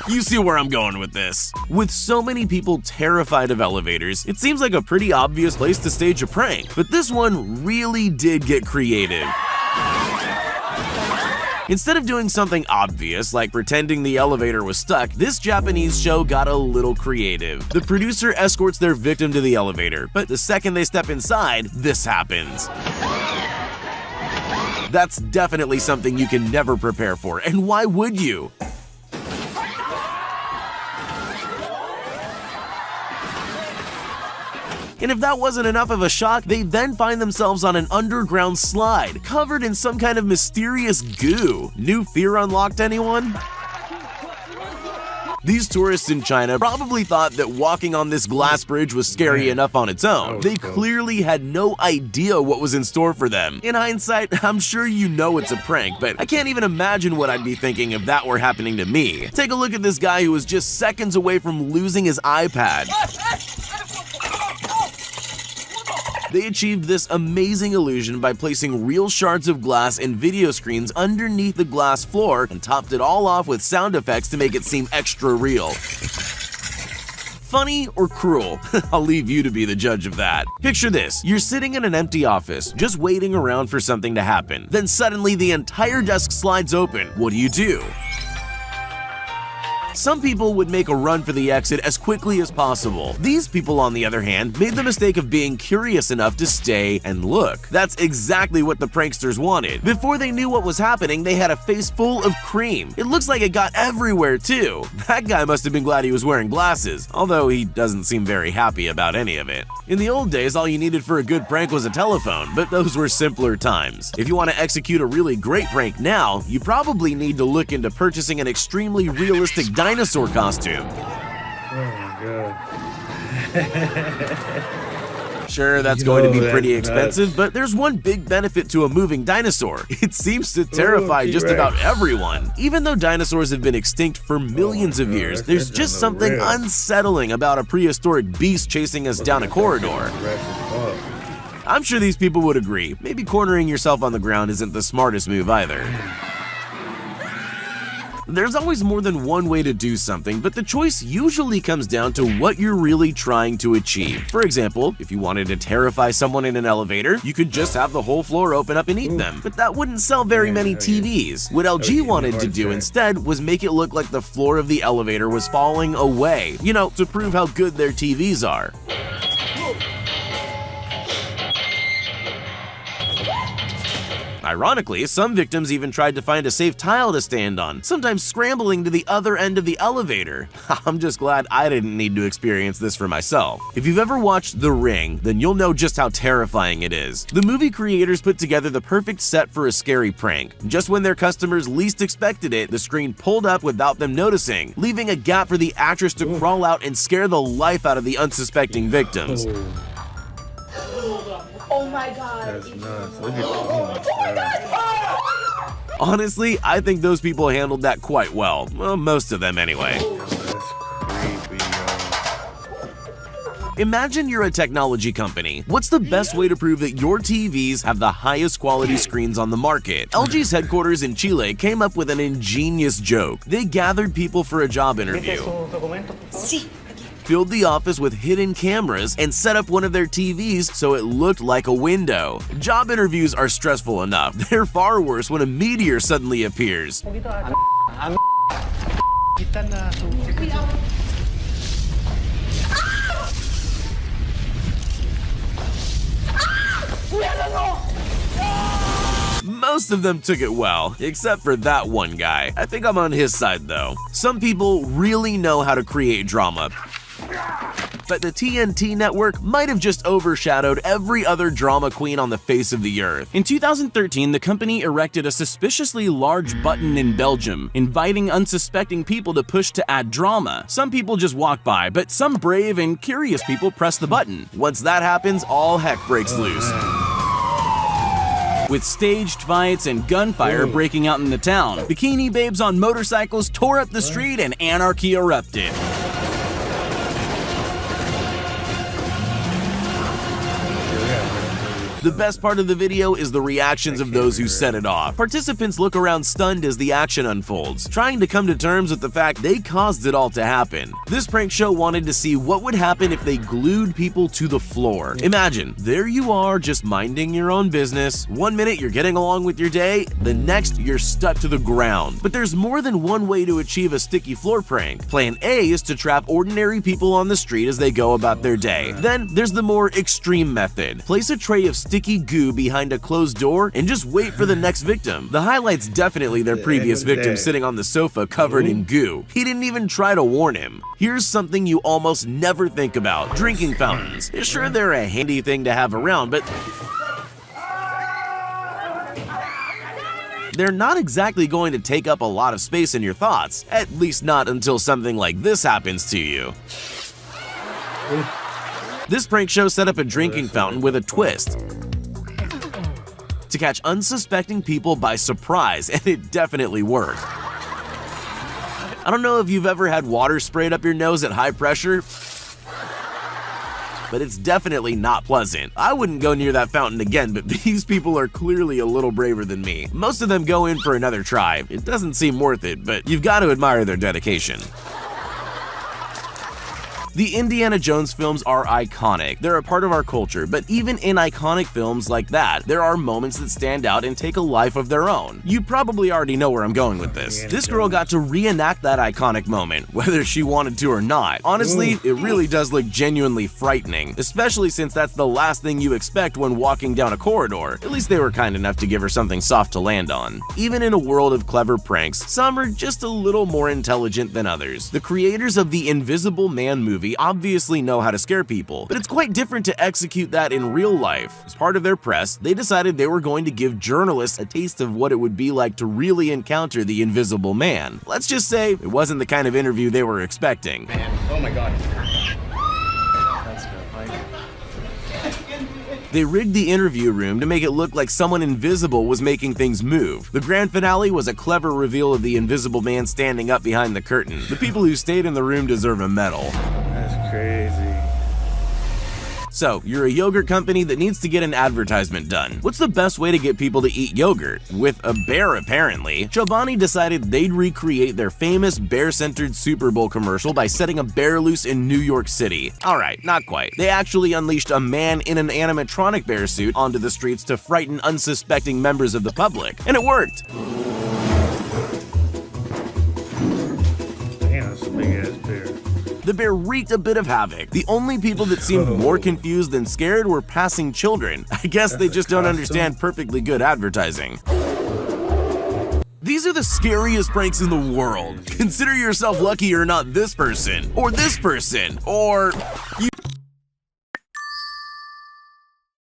You see where I'm going with this. With so many people terrified of elevators, it seems like a pretty obvious place to stage a prank, but this one really did get creative. Instead of doing something obvious like pretending the elevator was stuck, this Japanese show got a little creative. The producer escorts their victim to the elevator, but the second they step inside, this happens. That's definitely something you can never prepare for, and why would you? And if that wasn't enough of a shock, they then find themselves on an underground slide, covered in some kind of mysterious goo. New fear unlocked, anyone? These tourists in China probably thought that walking on this glass bridge was scary enough on its own. They clearly had no idea what was in store for them. In hindsight, I'm sure you know it's a prank, but I can't even imagine what I'd be thinking if that were happening to me. Take a look at this guy who was just seconds away from losing his iPad. They achieved this amazing illusion by placing real shards of glass and video screens underneath the glass floor and topped it all off with sound effects to make it seem extra real. Funny or cruel? I'll leave you to be the judge of that. Picture this, you're sitting in an empty office, just waiting around for something to happen. Then suddenly the entire desk slides open. What do? Some people would make a run for the exit as quickly as possible. These people, on the other hand, made the mistake of being curious enough to stay and look. That's exactly what the pranksters wanted. Before they knew what was happening, they had a face full of cream. It looks like it got everywhere too. That guy must have been glad he was wearing glasses, although he doesn't seem very happy about any of it. In the old days, all you needed for a good prank was a telephone, but those were simpler times. If you want to execute a really great prank now, you probably need to look into purchasing an extremely realistic dinosaur costume. Oh my god. Sure, that's going to be pretty expensive, but there's one big benefit to a moving dinosaur. It seems to terrify just about everyone. Even though dinosaurs have been extinct for millions of years, there's just something unsettling about a prehistoric beast chasing us down a corridor. I'm sure these people would agree. Maybe cornering yourself on the ground isn't the smartest move either. There's always more than one way to do something, but the choice usually comes down to what you're really trying to achieve. For example, if you wanted to terrify someone in an elevator, you could just have the whole floor open up and eat them. But that wouldn't sell very many TVs. What LG wanted to do instead was make it look like the floor of the elevator was falling away, you know, to prove how good their TVs are. Ironically, some victims even tried to find a safe tile to stand on, sometimes scrambling to the other end of the elevator. I'm just glad I didn't need to experience this for myself. If you've ever watched The Ring, then you'll know just how terrifying it is. The movie creators put together the perfect set for a scary prank. Just when their customers least expected it, the screen pulled up without them noticing, leaving a gap for the actress to crawl out and scare the life out of the unsuspecting victims. Oh my god. That's nuts. Look at that. Honestly, I think those people handled that quite well. Well, most of them anyway. That's creepy, yo. Imagine you're a technology company. What's the best way to prove that your TVs have the highest quality screens on the market? LG's headquarters in Chile came up with an ingenious joke. They gathered people for a job interview, filled the office with hidden cameras, and set up one of their TVs so it looked like a window. Job interviews are stressful enough. They're far worse when a meteor suddenly appears. Most of them took it well, except for that one guy. I think I'm on his side though. Some people really know how to create drama, but the TNT network might have just overshadowed every other drama queen on the face of the earth. In 2013, the company erected a suspiciously large button in Belgium, inviting unsuspecting people to push to add drama. Some people just walk by, but some brave and curious people press the button. Once that happens, all heck breaks loose, with staged fights and gunfire breaking out in the town. Bikini babes on motorcycles tore up the street and anarchy erupted. The best part of the video is the reactions of those who set it off. Participants look around stunned as the action unfolds, trying to come to terms with the fact they caused it all to happen. This prank show wanted to see what would happen if they glued people to the floor. Imagine, there you are just minding your own business. One minute you're getting along with your day, the next you're stuck to the ground. But there's more than one way to achieve a sticky floor prank. Plan A is to trap ordinary people on the street as they go about their day. Then there's the more extreme method. Place a tray of sticky goo behind a closed door and just wait for the next victim. The highlight's definitely their previous victim sitting on the sofa covered in goo. He didn't even try to warn him. Here's something you almost never think about: drinking fountains. Sure, they're a handy thing to have around, but they're not exactly going to take up a lot of space in your thoughts, at least not until something like this happens to you. This prank show set up a drinking fountain with a twist to catch unsuspecting people by surprise, and it definitely worked. I don't know if you've ever had water sprayed up your nose at high pressure, but it's definitely not pleasant. I wouldn't go near that fountain again, but these people are clearly a little braver than me. Most of them go in for another try. It doesn't seem worth it, but you've got to admire their dedication. The Indiana Jones films are iconic. They're a part of our culture, but even in iconic films like that, there are moments that stand out and take a life of their own. You probably already know where I'm going with this. This girl got to reenact that iconic moment, whether she wanted to or not. Honestly, it really does look genuinely frightening, especially since that's the last thing you expect when walking down a corridor. At least they were kind enough to give her something soft to land on. Even in a world of clever pranks, some are just a little more intelligent than others. The creators of the Invisible Man movie obviously know how to scare people, but it's quite different to execute that in real life. As part of their press, they decided they were going to give journalists a taste of what it would be like to really encounter the Invisible Man. Let's just say it wasn't the kind of interview they were expecting. Man, oh my god. They rigged the interview room to make it look like someone invisible was making things move. The grand finale was a clever reveal of the Invisible Man standing up behind the curtain. The people who stayed in the room deserve a medal. That's crazy. So, you're a yogurt company that needs to get an advertisement done. What's the best way to get people to eat yogurt? With a bear, apparently. Chobani decided they'd recreate their famous bear-centered Super Bowl commercial by setting a bear loose in New York City. Alright, not quite. They actually unleashed a man in an animatronic bear suit onto the streets to frighten unsuspecting members of the public. And it worked! Damn, that's a big-ass bear. The bear wreaked a bit of havoc. The only people that seemed more confused than scared were passing children. I guess they just don't understand perfectly good advertising. These are the scariest pranks in the world. Consider yourself lucky you're not this person, or you